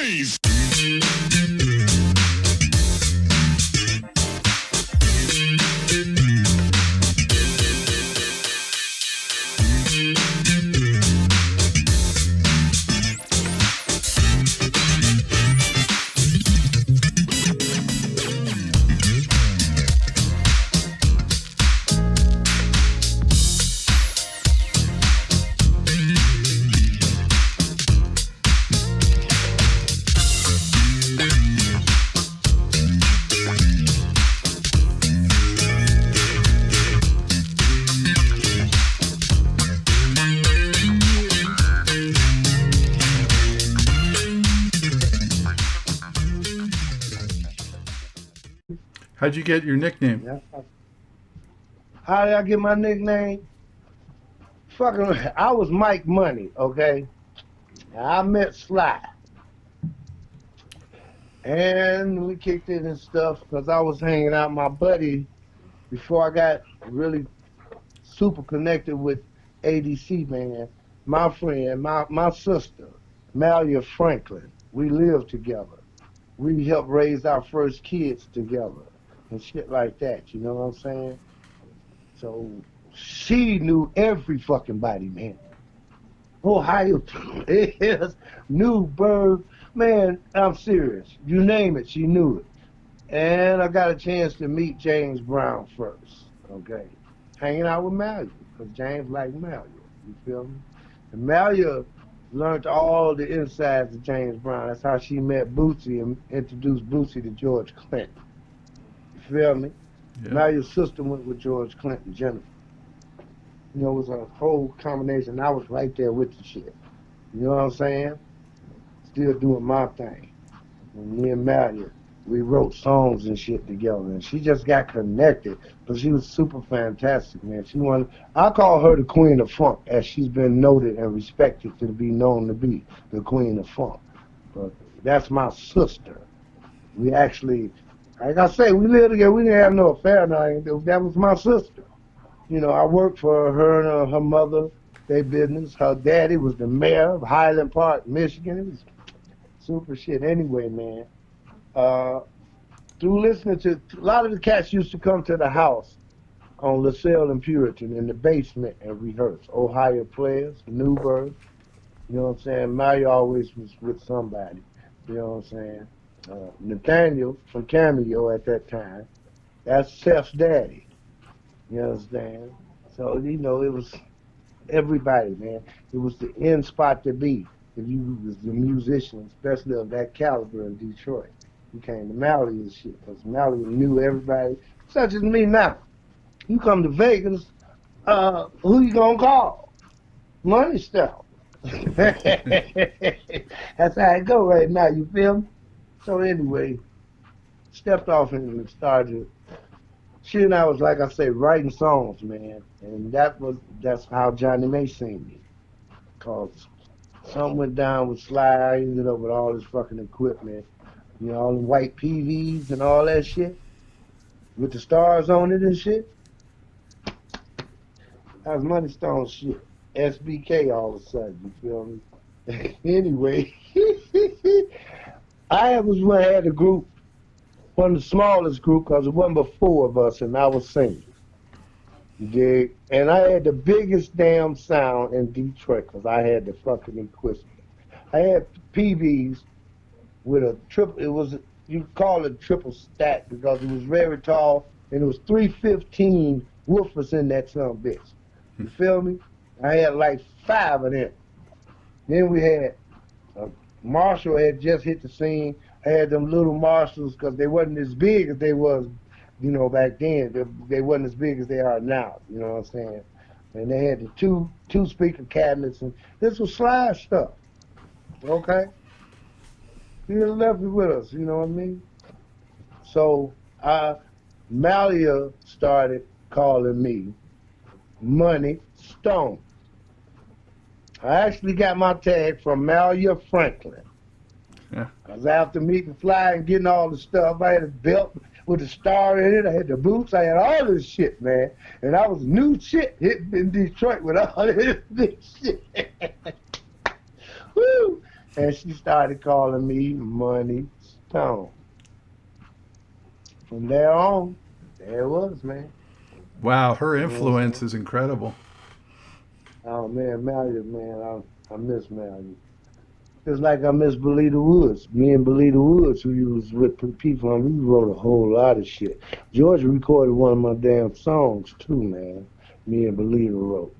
bass. How'd you get your nickname? How did I get my nickname? Fucking, I was Mike Money, okay? I met Sly. And we kicked it and stuff because I was hanging out with my buddy before I got really super connected with ADC Band. My friend, my sister, Malia Franklin, we lived together. We helped raise our first kids together and shit like that, you know what I'm saying? So she knew every fucking body, man. Ohio Players, Newburgh, man, I'm serious. You name it, she knew it. And I got a chance to meet James Brown first, okay? Hanging out with Malia, because James liked Malia, you feel me? And Malia learned all the insides of James Brown. That's how she met Bootsy and introduced Bootsy to George Clinton. You feel me? Yeah. Malia's sister went with George Clinton, Jennifer. You know, it was a whole combination. I was right there with the shit. You know what I'm saying? Still doing my thing. And me and Malia, we wrote songs and shit together. And she just got connected. But she was super fantastic, man. I call her the Queen of Funk, as she's been noted and respected to be known to be the Queen of Funk. But that's my sister. We actually, like I say, we lived together. We didn't have no affair. That was my sister. You know, I worked for her and her mother, their business. Her daddy was the mayor of Highland Park, Michigan. It was super shit. Anyway, man, through listening to, a lot of the cats used to come to the house on LaSalle and Puritan in the basement and rehearse. Ohio Players, Newburgh, you know what I'm saying? Mario always was with somebody, you know what I'm saying? Nathaniel from Cameo at that time, that's Seth's daddy. You understand? So, you know, it was everybody, man. It was the end spot to be if you was a musician, especially of that caliber in Detroit. You came to Maui and shit, because Maui knew everybody, such as me now. You come to Vegas, who you gonna call? Moneystone. That's how it go right now, you feel me? So anyway, stepped off and started. She and I was, like I say, writing songs, man. And that's how Johnny May seen me. Cause something went down with Sly. I ended up with all this fucking equipment. You know, all the white PVs and all that shit. With the stars on it and shit. That was Moneystone shit. SBK all of a sudden, you feel me? Anyway, I had a group. One of the smallest group, because it wasn't but 4 of us, and I was singing. You dig? And I had the biggest damn sound in Detroit, because I had the fucking equipment. I had PVs with a triple, you call it triple stack, because it was very tall, and it was 315 woofers in that son of a bitch. You feel me? I had like 5 of them. Then we had, Marshall had just hit the scene. I had them little Marshalls because they wasn't as big as they was, you know, back then. They wasn't as big as they are now, you know what I'm saying? And they had the two speaker cabinets, and this was Sly stuff, okay? He left it with us, you know what I mean? So Malia started calling me Moneystone. I actually got my tag from Malia Franklin. Yeah. Because after meeting Fly and getting all the stuff, I had a belt with a star in it, I had the boots, I had all this shit, man. And I was new shit hitting in Detroit with all this big shit. Woo! and she started calling me Moneystone. From there on, there it was, man. Wow, her You know what I'm influence saying? is incredible. Oh man, Malleus, man, I miss Malleus. Just like I miss Belita Woods. Me and Belita Woods, who was with people, and we wrote a whole lot of shit. George recorded one of my damn songs too, man. Me and Belita wrote.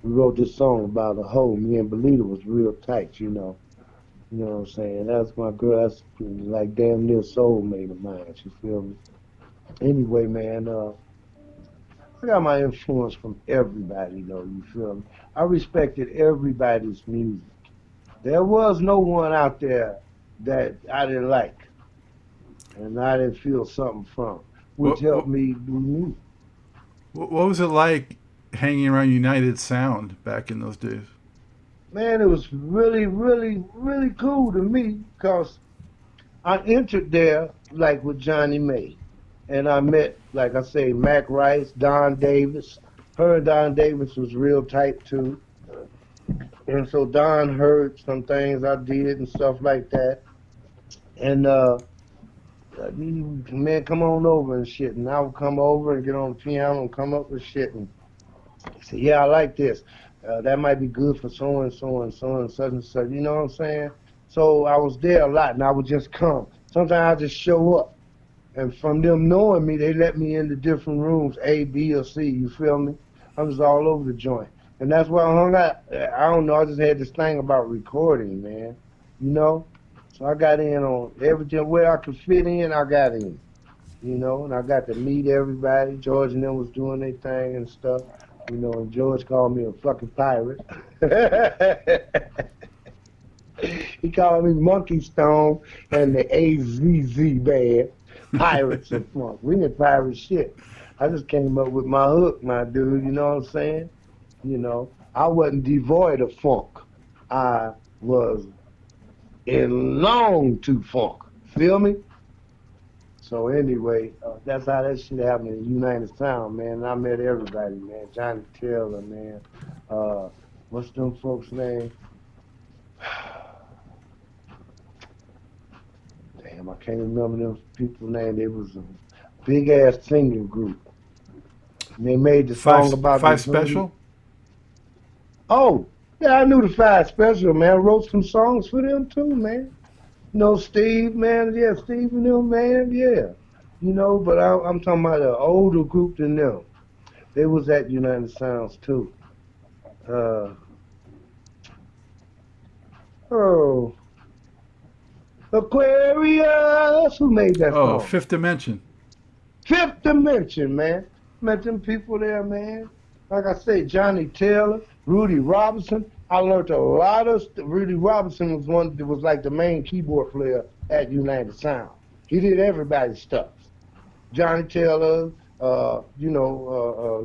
We wrote this song about a hoe. Me and Belita was real tight, you know. You know what I'm saying? That's my girl. That's like damn near soulmate of mine. You feel me? Anyway, man, I got my influence from everybody, though. You feel me? I respected everybody's music. There was no one out there that I didn't like and I didn't feel something from, which What helped what me do me. what was it like hanging around United Sound back in those days? Man, it was really, really, really cool to me because I entered there like with Johnny May. And I met, like I say, Mac Rice, Don Davis. Her and Don Davis was real tight too. And so Don heard some things I did and stuff like that. And man, come on over and shit. And I would come over and get on the piano and come up with shit and say, yeah, I like this. That might be good for so and so and so and such and such. You know what I'm saying? So I was there a lot and I would just come. Sometimes I just show up. And from them knowing me, they let me into different rooms, A, B, or C. You feel me? I was all over the joint. And that's why I hung out. I don't know. I just had this thing about recording, man. You know? So I got in on everything where I could fit in, I got in. You know, and I got to meet everybody. George and them was doing their thing and stuff. You know, and George called me a fucking pirate. He called me Moneystone and the AZZ Band, Pirates of Funk. We didn't pirate shit. I just came up with my hook, my dude. You know what I'm saying? You know, I wasn't devoid of funk. I was in long to funk. Feel me? So anyway, that's how that shit happened in United Sound, man. And I met everybody, man. Johnny Taylor, man. Uh, what's them folks' name? Damn, I can't remember them people's name. They was a big ass singing group. And they made the Five song about five this hoodie. special? Oh, yeah, I knew the Five Special, man. I wrote some songs for them too, man. You know, Steve, man. Yeah, Steve and them, man. Yeah. You know, but I'm talking about an older group than them. They was at United Sounds too. Uh, oh, Aquarius. Who made that Oh, song? Fifth Dimension. Fifth Dimension, man. Met them people there, man. Like I say, Johnny Taylor, Rudy Robinson. I learned a lot of. Rudy Robinson was one that was like the main keyboard player at United Sound. He did everybody's stuff. Johnny Taylor,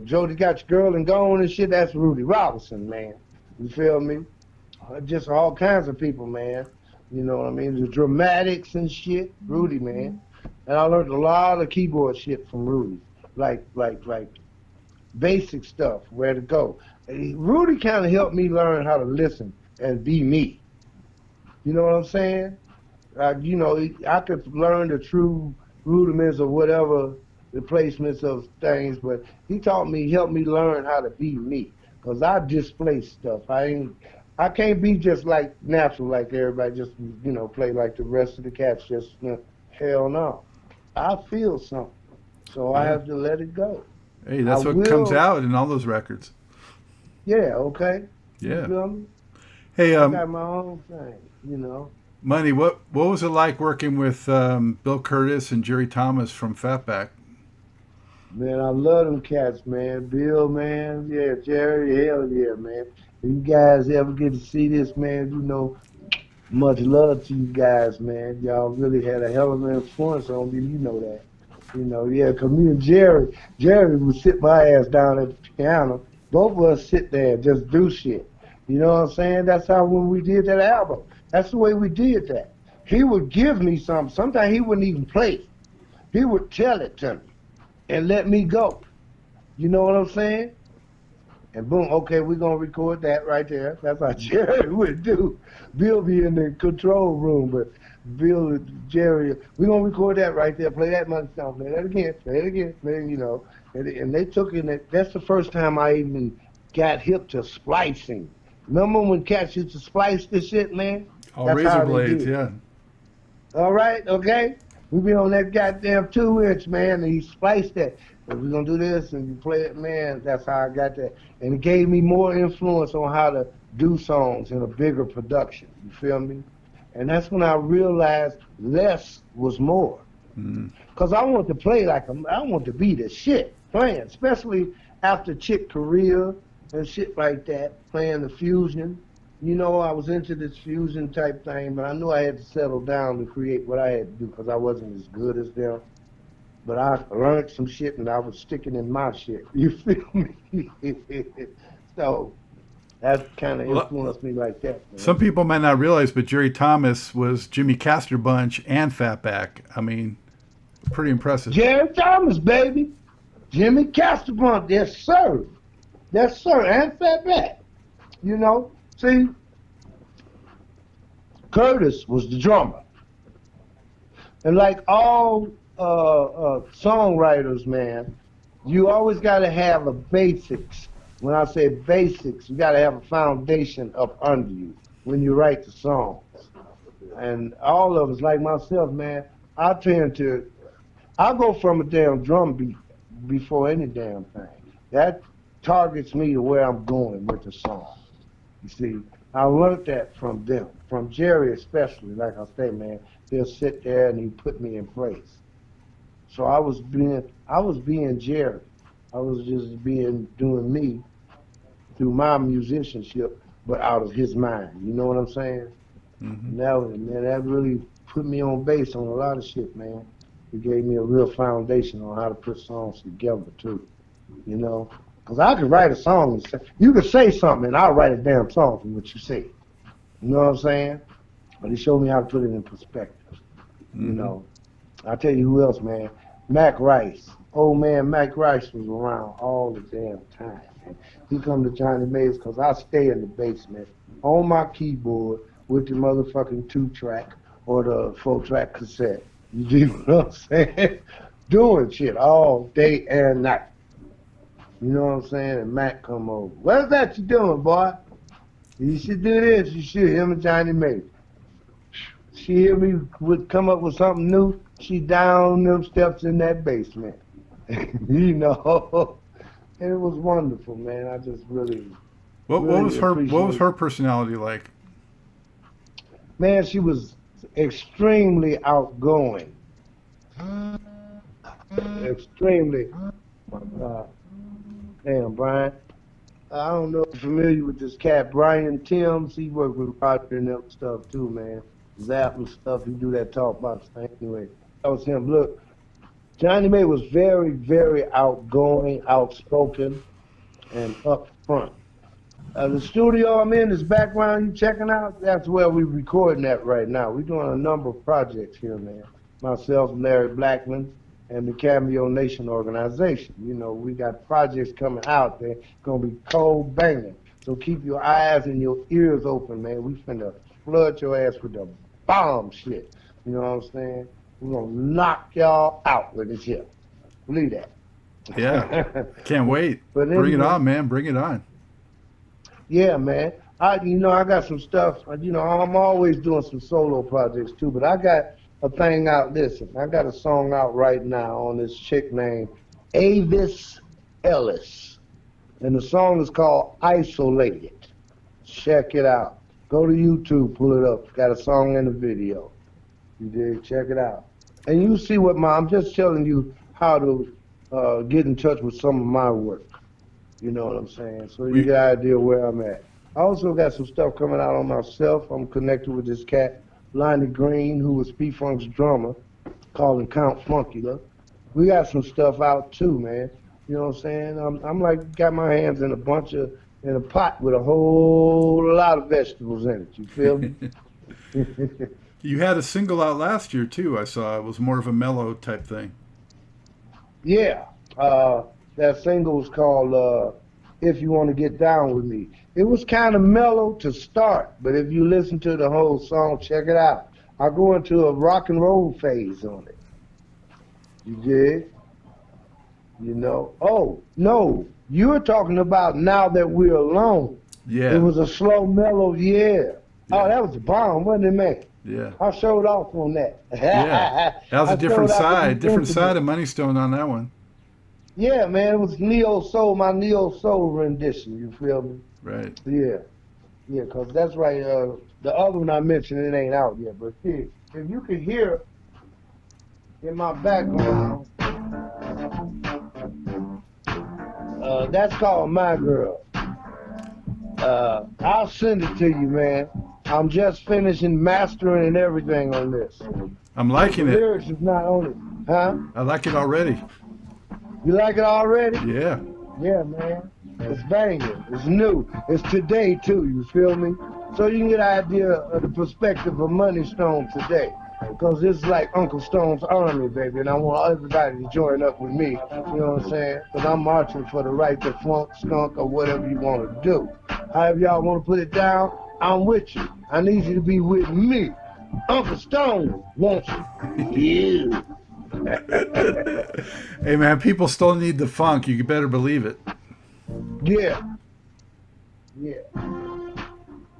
Jody Got Your Girl and Gone and shit. That's Rudy Robinson, man. You feel me? Just all kinds of people, man. You know what I mean? The dramatics and shit, Rudy, man. And I learned a lot of keyboard shit from Rudy, like basic stuff, where to go. Rudy kind of helped me learn how to listen and be me. You know what I'm saying? I could learn the true rudiments of whatever replacements of things, but he taught me, helped me learn how to be me. Cause I display stuff. I can't be just like natural, like everybody, just play like the rest of the cats. Just hell no. I feel something, so I Yeah. have to let it go. Hey, I that's what comes will, out in all those records. yeah, okay. You Yeah. feel me? Hey, I got my own thing. Money. What was it like working with Bill Curtis and Jerry Thomas from Fatback? Man, I love them cats, man. Bill, man. Yeah, Jerry, hell yeah, man. If you guys ever get to see this, man, much love to you guys, man. Y'all really had a hell of an influence on me, you know that. Yeah, 'cause me and Jerry would sit my ass down at the piano. Both of us sit there and just do shit. You know what I'm saying? That's how when we did that album. That's the way we did that. He would give me something. Sometimes he wouldn't even play it. He would tell it to me and let me go. You know what I'm saying? And boom, okay, we're gonna record that right there. That's how Jerry would do. Bill be in the control room, but Bill, Jerry, we're gonna record that right there. Play that Moneystone. Play that again. Play it again. Play, you know. And they took in it. That's the first time I even got hip to splicing. Remember when cats used to splice this shit, man? All That's razor how they blades, did it. yeah. All right, okay. We be on that goddamn 2 inch, man, and he spliced that. And we're gonna do this, and you play it, man. That's how I got that, and it gave me more influence on how to do songs in a bigger production. You feel me? And that's when I realized less was more. Mm. Cause I want to play like I want to be the shit playing, especially after Chick Corea and shit like that, playing the fusion. You know, I was into this fusion type thing, but I knew I had to settle down to create what I had to do because I wasn't as good as them. But I learned some shit and I was sticking in my shit. You feel me? So that kind of Well, influenced me like that, some man. people might not realize, but Jerry Thomas was Jimmy Castor Bunch and Fatback. I mean, pretty impressive. Jerry Thomas, baby. Jimmy Casterpunk, yes, sir. Yes, sir. And Fatback. You know, see, Curtis was the drummer. And like all songwriters, man, you always got to have a basics. When I say basics, you got to have a foundation up under you when you write the songs. And all of us, like myself, man, I tend to, I go from a damn drum beat before any damn thing. That targets me to where I'm going with the song. You see, I learned that from them, from Jerry especially. Like I say, man, he'll sit there and he put me in place. So I was being Jerry. I was just doing me through my musicianship, but out of his mind. You know what I'm saying? Hmm. And man, that really put me on base on a lot of shit, man. It gave me a real foundation on how to put songs together too. You know, because I could write a song and say, you could say something and I'll write a damn song from what you say. You know what I'm saying? But he showed me how to put it in perspective. You Hmm. know, I tell you who else, man. Mac Rice. Old man Mac Rice was around all the damn time. Man. He come to Johnny Mays because I stay in the basement on my keyboard with the motherfucking 2-track or the 4-track cassette. You know what I'm saying? Doing shit all day and night. You know what I'm saying? And Mac come over. What's that you doing, boy? You should do this. You should. Him and Johnny Mays. She hear me would come up with something new. She down them steps in that basement. You know, and it was wonderful, man. I just really, What was really her appreciate. personality like? Man, she was extremely outgoing, extremely. Uh, damn, Brian. I don't know if you're familiar with this cat, Brian Timms. He worked with Roger and them stuff too, man. Zap and stuff. He do that talk box thing. Anyway, that was him. Look, Johnny May was very, very outgoing, outspoken, and upfront. The studio I'm in, this background you checking out, that's where we're recording at right now. We're doing a number of projects here, man. Myself, Larry Blackman, and the Cameo Nation organization. You know, we got projects coming out there, gonna be cold banging. So keep your eyes and your ears open, man. We finna flood your ass with the bomb shit. You know what I'm saying? We're gonna knock y'all out with this shit. Believe Yeah, that. I can't wait. But Bring it anyway, on, man. Bring it on. yeah, man. I got some stuff. I'm always doing some solo projects too. But I got a thing out. Listen, I got a song out right now on this chick named Avis Ellis, and the song is called "Isolated." Check it out. Go to YouTube, pull it up. Got a song and a video. You dig? Check it out. And you see what I'm just telling you how to get in touch with some of my work. You know what I'm saying? So you We get an idea where I'm at. I also got some stuff coming out on myself. I'm connected with this cat, Lonnie Green, who was P-Funk's drummer, called him Count Funkula. We got some stuff out too, man. You know what I'm saying? I'm like got my hands in in a pot with a whole lot of vegetables in it. You feel me? you had a single out last year too. I saw it was more of a mellow type thing. Yeah. That single was called If You Want to Get Down With Me. It was kind of mellow to start, but if you listen to the whole song, check it out. I go into a rock and roll phase on it. You did? You know? Oh, no. You're talking about Now That We're Alone. It Yeah. was a slow, mellow, yeah. Oh, Yeah. that was a bomb, wasn't it, man? Yeah. I showed off on that. Yeah. That was a I different showed out to side, be different side intimate. of Moneystone on that one. Yeah, man, it was neo soul, my neo soul rendition. You feel me? Right. Yeah, yeah, cause that's right. The other one I mentioned, it ain't out yet, but see, if you can hear in my background, that's called My Girl. I'll send it to you, man. I'm just finishing mastering and everything on this. I'm The liking it. lyrics is not on it, huh? I like it already. You like it already? Yeah. Yeah, man. It's banging. It's new. It's today too. You feel me? So you can get an idea of the perspective of Moneystone today. Because it's like Uncle Stone's army, baby, and I want everybody to join up with me. You know what I'm saying? Because I'm marching for the right to funk, skunk, or whatever you want to do. However y'all want to put it down, I'm with you. I need you to be with me. Uncle Stone wants you. Hey man, people still need the funk. You better believe it. Yeah, yeah.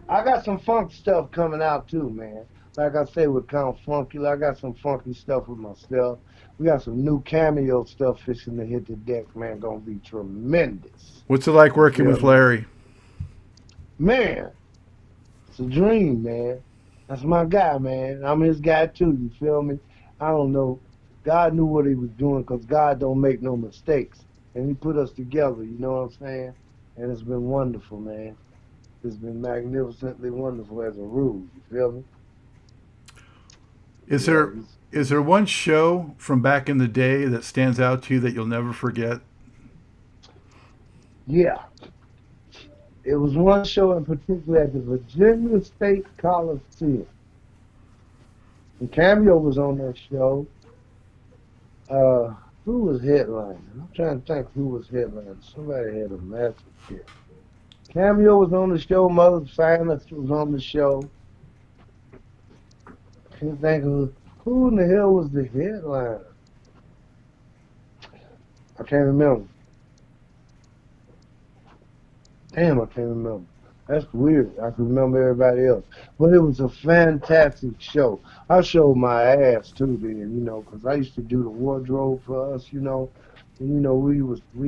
I got some funk stuff coming out too, man. Like I say with Count Funky, I got some funky stuff with myself. We got some new cameo stuff fixing to hit the deck, man. Gonna be tremendous. What's it like You working feel with me? Larry? Man, it's a dream, man. That's my guy, man. I'm his guy too, you feel me? I don't know. God knew what he was doing because God don't make no mistakes. And he put us together, you know what I'm saying? And it's been wonderful, man. It's been magnificently wonderful as a rule, you feel me? Is Yeah, there is there one show from back in the day that stands out to you that you'll never forget? yeah. It was one show in particular at the Virginia State Coliseum. And Cameo was on that show. Uh, who was headlining? I'm trying to think who was headlining. Somebody had a massive hit. Cameo was on the show. Mother Silence was on the show. Can't think of who in the hell was the headliner. I can't remember. Damn, I can't remember. That's weird. I can remember everybody else. But it was a fantastic show. I showed my ass too then, because I used to do the wardrobe for us, And, we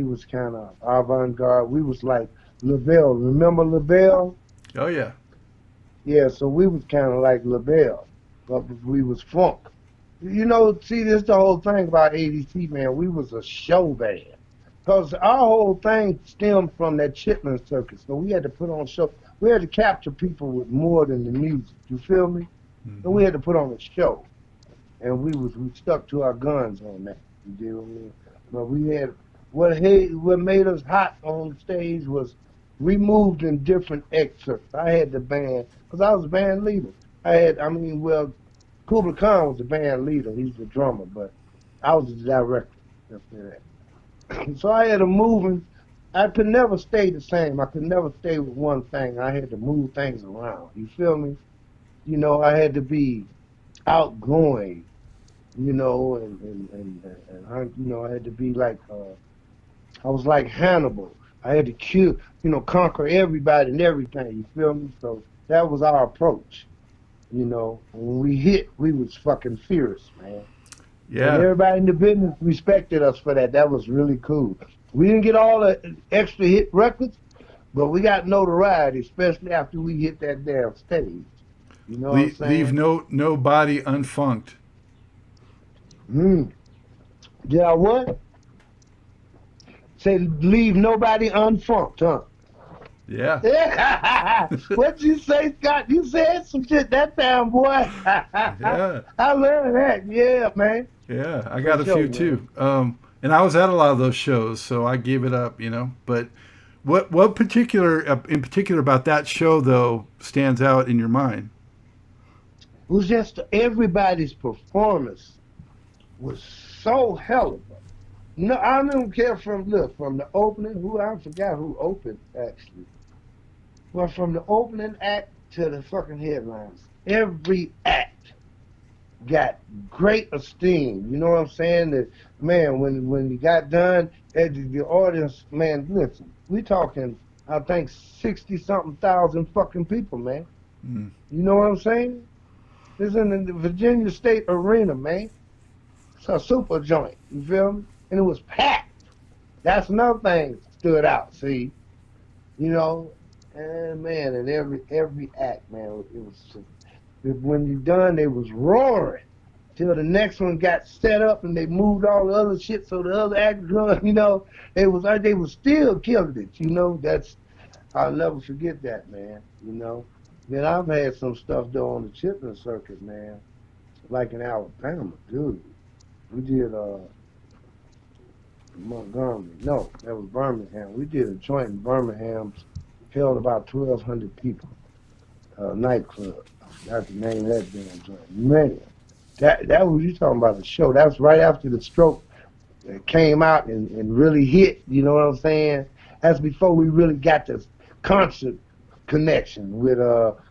was kind of avant-garde. We was like LaBelle. Remember LaBelle? Oh yeah. Yeah, so we was kind of like LaBelle, but we was funk. See, this the whole thing about ADC, man. We was a show band. Because our whole thing stemmed from that Chitlin circus. So we had to put on show. We had to capture people with more than the music. You feel me? So Hmm. we had to put on a show. And we stuck to our guns on that. You deal with me? But we had what made us hot on stage was we moved in different excerpts. I had the band because I was band leader. Well, Kubla Khan was the band leader. He's the drummer, but I was the director. Let's say that. So I had a moving. I could never stay the same. I could never stay with one thing. I had to move things around. You feel me? I had to be outgoing. And I had to be like I was like Hannibal. I had to kill, conquer everybody and everything. You feel me? So that was our approach. When we hit, we was fucking fierce, man. And Yeah. everybody in the business respected us for that. That was really cool. We didn't get all the extra hit records, but we got notoriety, especially after we hit that damn stage. You know what I'm Leave saying? no body unfunked. Hmm. Did I what? Say leave nobody unfunked, huh? Yeah. What'd you say, Scott? You said some shit that time, boy. Yeah. I love that. Yeah, man. Yeah. I For got a sure, few man. too. And I was at a lot of those shows, so I gave it up. But what particular in particular about that show though stands out in your mind? It was just everybody's performance was so hell of a. No, I don't care from the opening. Who I forgot who opened actually. Well, from the opening act to the fucking headlines, every act got great esteem. You know what I'm saying? That man, when you got done, the audience, man, listen, we talking, I think 60-something thousand fucking people, man. Mm. You know what I'm saying? This in the Virginia State Arena, man. It's a super joint. You feel me? And it was packed. That's another thing stood out. See, you know, and man, and every act, man, it was when you done, they was roaring till the next one got set up and they moved all the other shit so the other actors, it was like they was still killing it. That's I'll never forget that, man. Then I've had some stuff though on the chitlin circuit, man, like in Alabama, dude. We did Montgomery. No, that was Birmingham. We did a joint in Birmingham, held about 1,200 people. Nightclub. I forgot the name of that damn joint. Man, that was you talking about the show. That was right after the stroke came out and really hit. You know what I'm saying? That's before we really got this concert connection with Al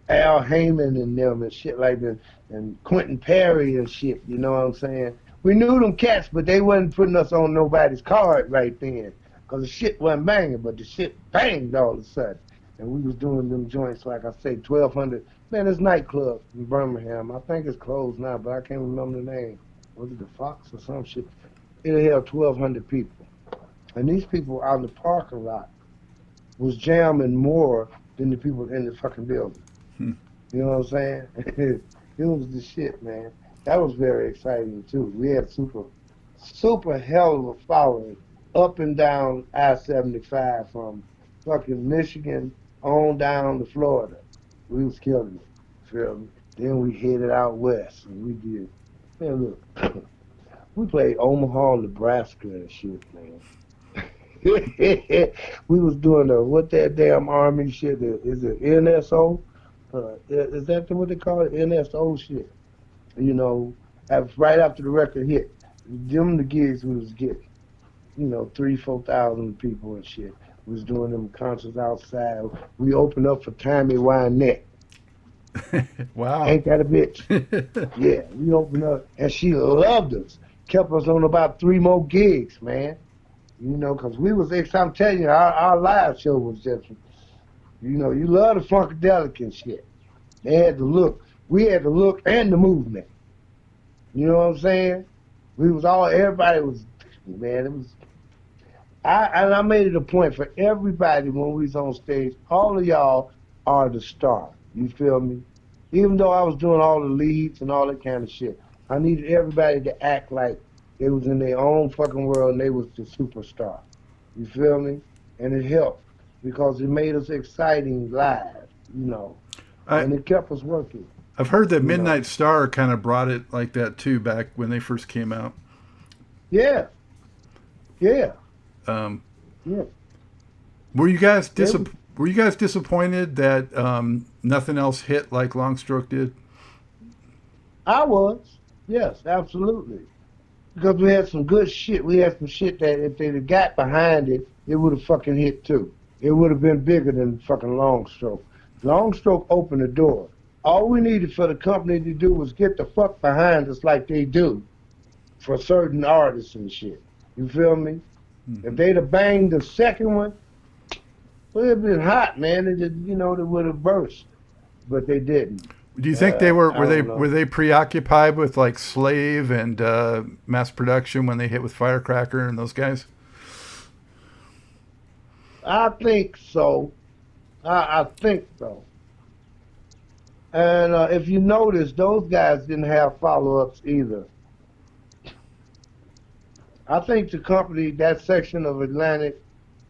Heyman and them and shit like that, and Quentin Perry and shit. You know what I'm saying? We knew them cats, but they wasn't putting us on nobody's card right then, cause the shit wasn't banging, but the shit banged all of a sudden. And we was doing them joints, like I say, 1,200. Man, this nightclub in Birmingham, I think it's closed now, but I can't remember the name. Was it the Fox or some shit? It held 1,200 people. And these people out in the parking lot was jamming more than the people in the fucking building. Hmm. You know what I'm saying? It was the shit, man. That was very exciting too. We had super hell of a following up and down I-75 from fucking Michigan on down to Florida. We was killing it. Feel me? Then we headed out west and we did. Man, look, we played Omaha, Nebraska and shit, man. We was doing what that damn army shit is it NSO? Is that what they call it? NSO shit. Right after the record hit, them the gigs we was getting. 3,000, 4,000 people and shit. We was doing them concerts outside. We opened up for Tammy Wynette. Wow. Ain't that a bitch? Yeah, we opened up, and she loved us. Kept us on about 3 more gigs, man. Because we was, I'm telling you, our live show was just, you love the funkadelic and shit. They had the look. We had the look and the movement. You know what I'm saying? Everybody was, man, it was, and I made it a point for everybody when we was on stage, all of y'all are the star. You feel me? Even though I was doing all the leads and all that kind of shit, I needed everybody to act like they was in their own fucking world and they was the superstar. You feel me? And it helped because it made us exciting live, I, and it kept us working, I've heard that you know. Midnight Star kind of brought it like that too back when they first came out. Yeah, yeah, Um, yeah. were you guys They was, disappointed that nothing else hit like Longstroke did? I was, yes, absolutely. Because we had some good shit. We had some shit that if they'd have got behind it, it would have fucking hit too. It would have been bigger than fucking Long Stroke. Long Stroke opened the door. All we needed for the company to do was get the fuck behind us like they do for certain artists and shit. You feel me? If Mm-hmm. they'd have banged the second one, well, it'd been hot, man. It just, they would have burst. But they didn't. Do you think they were I were they don't were know. they preoccupied with like Slave and Mass Production when they hit with Firecracker and those guys? I think so. I think so. And if you notice, those guys didn't have follow-ups either. I think the company, that section of Atlantic,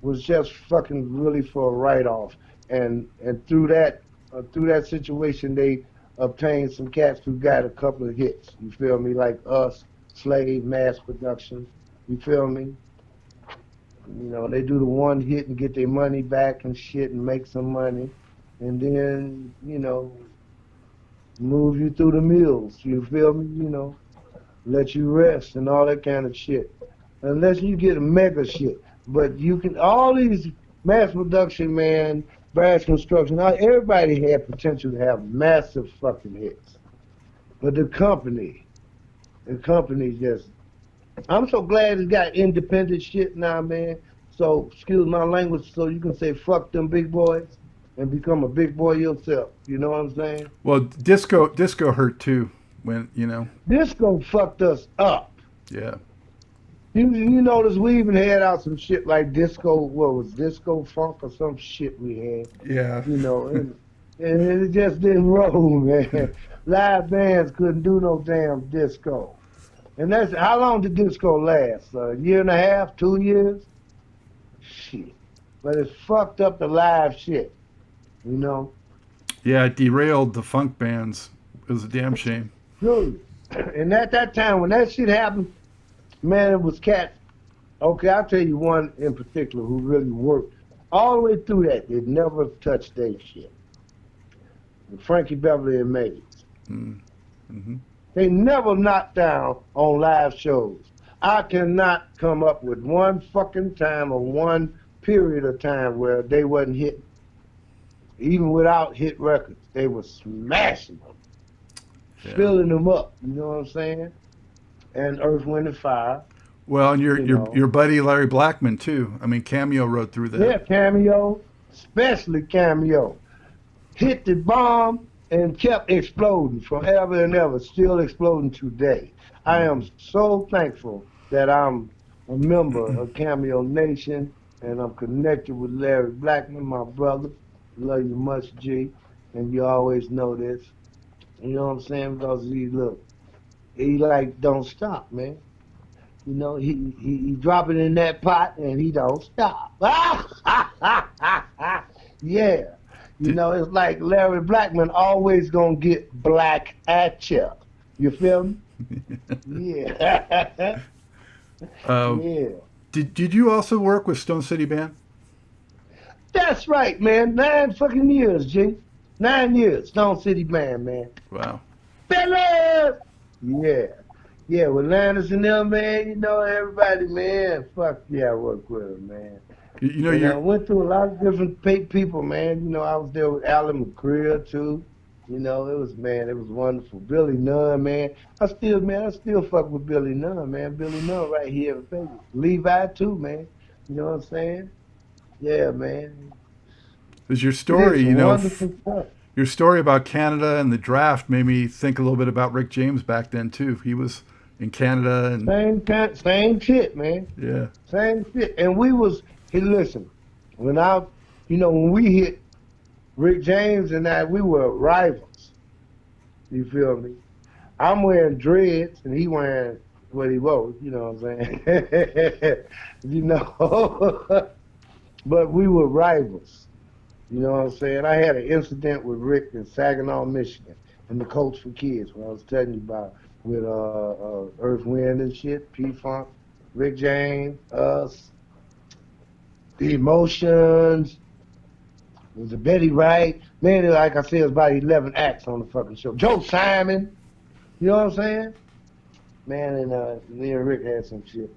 was just fucking really for a write-off, and through that situation, they obtained some cats who got a couple of hits. You feel me? Like us, Slave, Mass Production. You feel me? They do the one hit and get their money back and shit and make some money, and then move you through the mills. You feel me? let you rest and all that kind of shit. Unless you get a mega shit. But you can, all these mass production, man, brass construction, everybody had potential to have massive fucking hits. But the company just, I'm so glad it's got independent shit now, man. So, excuse my language, so you can say fuck them big boys and become a big boy yourself. You know what I'm saying? Well, disco hurt too when Disco fucked us up. yeah. You notice we even had out some shit like disco, what was disco funk or some shit we had, Yeah. and it just didn't roll, man. Live bands couldn't do no damn disco. And that's how long did disco last? A year and a half, 2 years? Shit. But it's fucked up the live shit, you know? Yeah, it derailed the funk bands. It was a damn shame. Dude. And at that time, when that shit happened, man, it was cats. Okay, I'll tell you one in particular who really worked all the way through that. They never touched their shit. Frankie Beverly and Mays. Mm-hmm. They never knocked down on live shows. I cannot come up with one fucking time or one period of time where they wasn't hitting. Even without hit records, they were smashing them, Yeah. filling them up. You know what I'm saying? And Earth, Wind, and Fire. Well, and your You your know, your buddy Larry Blackman too. I mean, Cameo rode through that. yeah, Cameo, especially Cameo, hit the bomb and kept exploding forever and ever, still exploding today. I am Mm-hmm. so thankful that I'm a member of Cameo Nation and I'm connected with Larry Blackman, my brother. Love you much, G. And you always know this. You know what I'm saying? Because he like don't stop, man. You know, he drop it in that pot and he don't stop. Yeah. You Did, know, it's like Larry Blackman always gonna get black at you. You feel me? Yeah. uh, Yeah. did you also work with Stone City Band? That's right, man. 9 fucking years, G. 9 years. Stone City Band, man. Wow. Fellas! Yeah. Yeah, with Landis and them, man, you know, everybody, man, fuck yeah, I work with them, man. You know And I you're went through a lot of different people, man. You know, I was there with Alan McCreer, too. You know, it was, man, it was wonderful. Billy Nunn, man. I still fuck with Billy Nunn, man. Billy Nunn right here in Vegas. Levi, too, man. You know what I'm saying? Yeah, man. is your We did story. some wonderful stuff. Your story about Canada and the draft made me think a little bit about Rick James back then too. He was in Canada and Same shit, man. yeah. Same shit. And we was, hey, listen, when I, when we hit Rick James and I, we were rivals. You feel me? I'm wearing dreads and he wearing what he wore, you know what I'm saying? you know, but we were rivals. You know what I'm saying? I had an incident with Rick in Saginaw, Michigan, in the Coach for Kids, when I was telling you about with Earth, Wind, and shit, P-Funk, Rick James, us, the Emotions, it was a Betty Wright. Man, like I said, it was about 11 acts on the fucking show. Joe Simon, you know what I'm saying? Man, and me and Rick had some shit.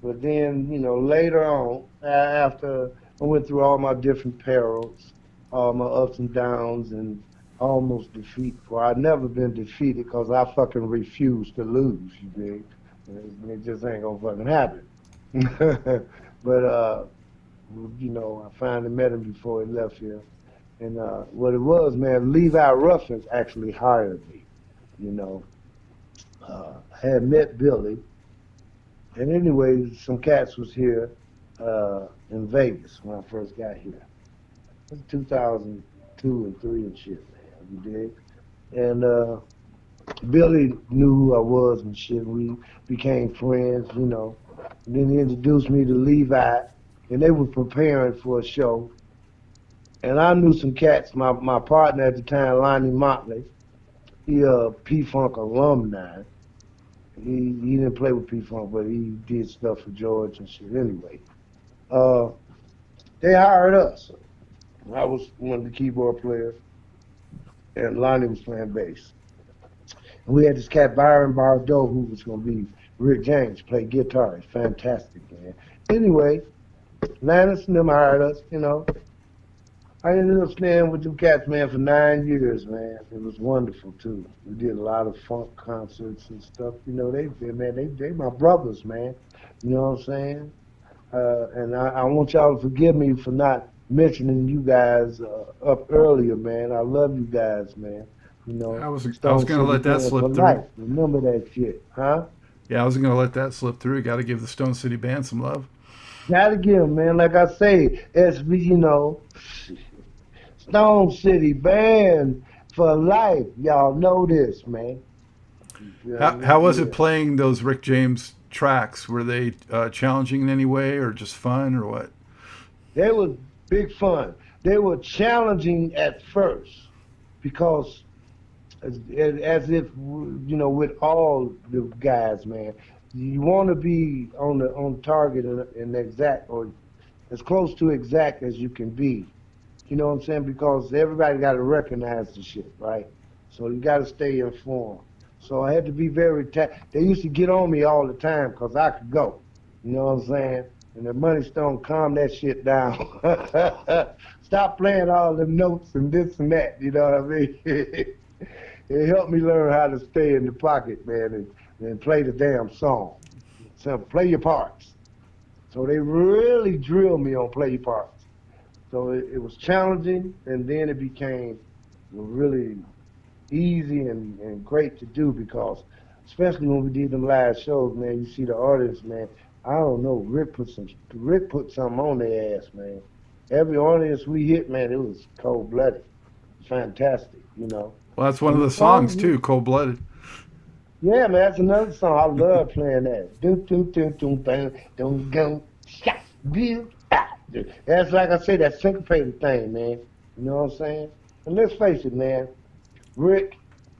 But then, later on, after I went through all my different perils, all my ups and downs, and almost defeat. For I've never been defeated because I fucking refuse to lose, you dig? It just ain't gonna fucking happen. but, I finally met him before he left here. And what it was, man, Levi Ruffins actually hired me, you know. I had met Billy. And anyway, some cats was here in Vegas when I first got here. It was 2002 and 3 and shit, man. You dig? And Billy knew who I was and shit. We became friends. And then he introduced me to Levi, and they were preparing for a show. And I knew some cats. My partner at the time, Lonnie Motley, he P-Funk alumni. He didn't play with P-Funk, but he did stuff for George and shit anyway. Uh, they hired us. I was one of the keyboard players, and Lonnie was playing bass. And we had this cat Byron Bardot who was gonna be Rick James, play guitar. He's fantastic, man. Anyway, Lannis and them hired us, you know. I ended up staying with them cats, man, for 9 years, man. It was wonderful too. We did a lot of funk concerts and stuff. You know, they my brothers, man. You know what I'm saying? And I want y'all to forgive me for not mentioning you guys up earlier, man. I love you guys, man. You know, I was Stone gonna City let that Band for slip through. life. Remember that shit, huh? Yeah, I was gonna let that slip through. Got to give the Stone City Band some love. Gotta give 'em, man. Like I say, SB, you know, Stone City Band for life. Y'all know this, man. You feel How me? was it Yeah. playing those Rick James tracks? Were they challenging in any way, or just fun, or what? They was big fun. They were challenging at first because as if you know, with all the guys, man, you want to be on target and exact, or as close to exact as you can be. You know what I'm saying? Because everybody got to recognize the shit, right? So you got to stay informed. So I had to be very. They used to get on me all the time because I could go. You know what I'm saying? And the Moneystone calm that shit down. Stop playing all them notes and this and that. You know what I mean? It helped me learn how to stay in the pocket, man, and play the damn song. So play your parts. So they really drilled me on play your parts. So it was challenging, and then it became really easy and great to do because, especially when we did them live shows, man, you see the audience, man. I don't know, Rick put something on their ass, man. Every audience we hit, man, it was cold blooded, fantastic, you know. Well, that's one of And the the songs song, too, Cold Blooded. yeah, man, that's another song. I love playing that. Do do do do bang, don't go shot view. That's like I say, that syncopated thing, man. You know what I'm saying? And let's face it, man. Rick,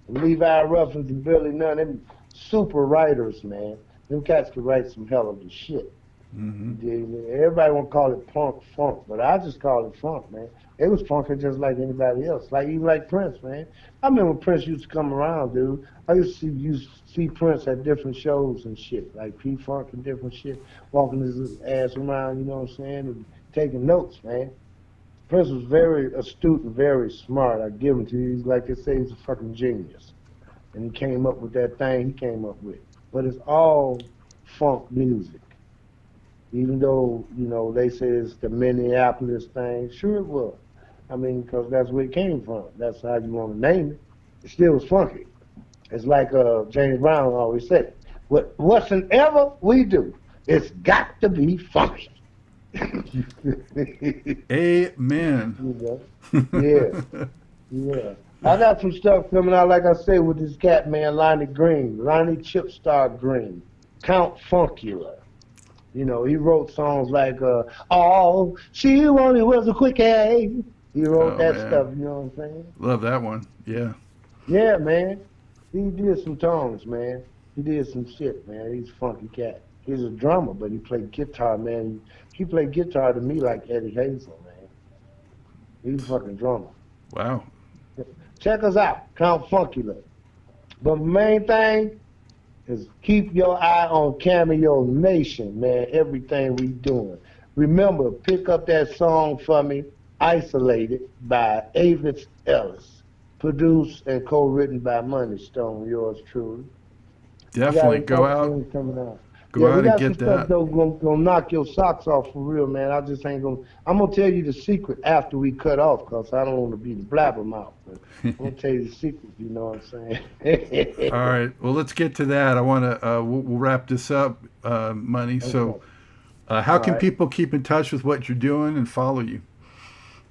Levi Ruffins, and Billy Nunn, them super writers, man. Them cats could write some hell of the shit. Hmm. Everybody want to call it punk funk, but I just call it funk, man. It was funky just like anybody else, like even like Prince, man. I remember Prince used to come around, dude. I used to see Prince at different shows and shit, like P Funk and different shit, walking his ass around, you know what I'm saying, and taking notes, man. Prince was very astute and very smart. I give him to you. He's like they say, he's a fucking genius, and he came up with that thing he came up with. But it's all funk music. Even though, you know, they say it's the Minneapolis thing, sure it was. I mean, because that's where it came from. That's how you want to name it. It still was funky. It's like James Brown always said, whatsoever we do, it's got to be funky. You Amen. know? Yeah, yeah. I got some stuff coming out, like I say, with this cat, man, Lonnie Green, Lonnie Chipstar Green, Count Funkula. You know, he wrote songs like "Oh, she wanted was a quickie." He wrote Oh that man, stuff. You know what I'm saying? love that one. Yeah. Yeah, man. He did some songs, man. He did some shit, man. He's a funky cat. He's a drummer, but he played guitar, man. He played guitar to me like Eddie Hazel, man. He's a fucking drummer. Wow. Check us out, Count Funkula. But the main thing is keep your eye on Cameo Nation, man. Everything we doing. Remember, pick up that song for me, Isolated by Avis Ellis. Produced and co-written by Moneystone, yours truly. We got Definitely go other out, things coming out. go Yeah, we out and got some get stuff that. though gonna knock your socks off for real, man. I just ain't gonna. I'm gonna tell you the secret after we cut off, cause I don't want to be the blabbermouth. But I'm gonna tell you the secret. You know what I'm All saying? right. Well, let's get to that. I want to. We'll wrap this up, Money. So, Okay. how All can right. people keep in touch with what you're doing and follow you?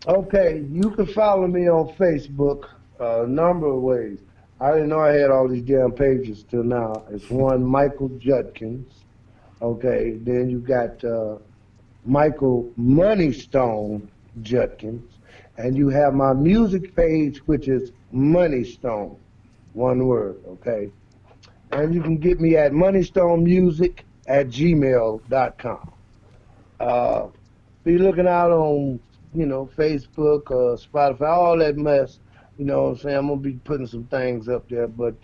Okay, you can follow me on Facebook a number of ways. I didn't know I had all these damn pages till now. It's one Michael Judkins. Okay, then you got Michael Moneystone Judkins, and you have my music page, which is Moneystone, one word. Okay, and you can get me at moneystonemusic@gmail.com. Uh, be looking out on, you know, Facebook, Spotify, all that mess. You know what I'm saying? I'm gonna be putting some things up there, but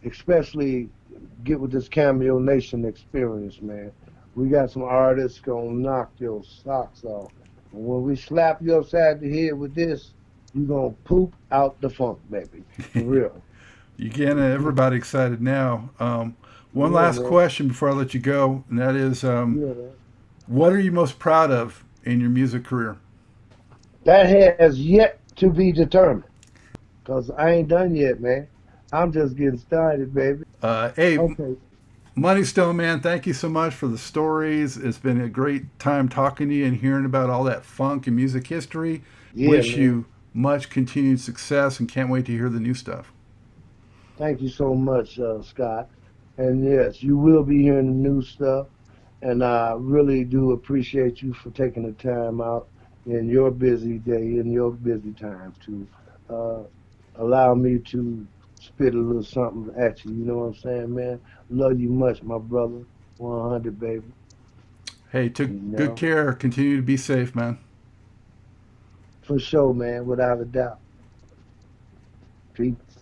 especially get with this Cameo Nation experience, man. We got some artists gonna knock your socks off. And when we slap you upside the head with this, you gonna poop out the funk, baby. For real. You getting everybody excited now. One Yeah, last man. question before I let you go, and that is, Yeah, man. what are you most proud of in your music career? That has yet to be determined. Cause I ain't done yet, man. I'm just getting started, baby. Hey, Okay. Moneystone, man, thank you so much for the stories. It's been a great time talking to you and hearing about all that funk and music history. Yeah, Wish man. you much continued success and can't wait to hear the new stuff. Thank you so much, Scott. And yes, you will be hearing the new stuff. And I really do appreciate you for taking the time out in your busy day, in your busy time to uh, allow me to spit a little something at you. You know what I'm saying, man? Love you much, my brother. 100, baby. Hey, took You good know, care. Continue to be safe, man. for sure, man, without a doubt. Peace.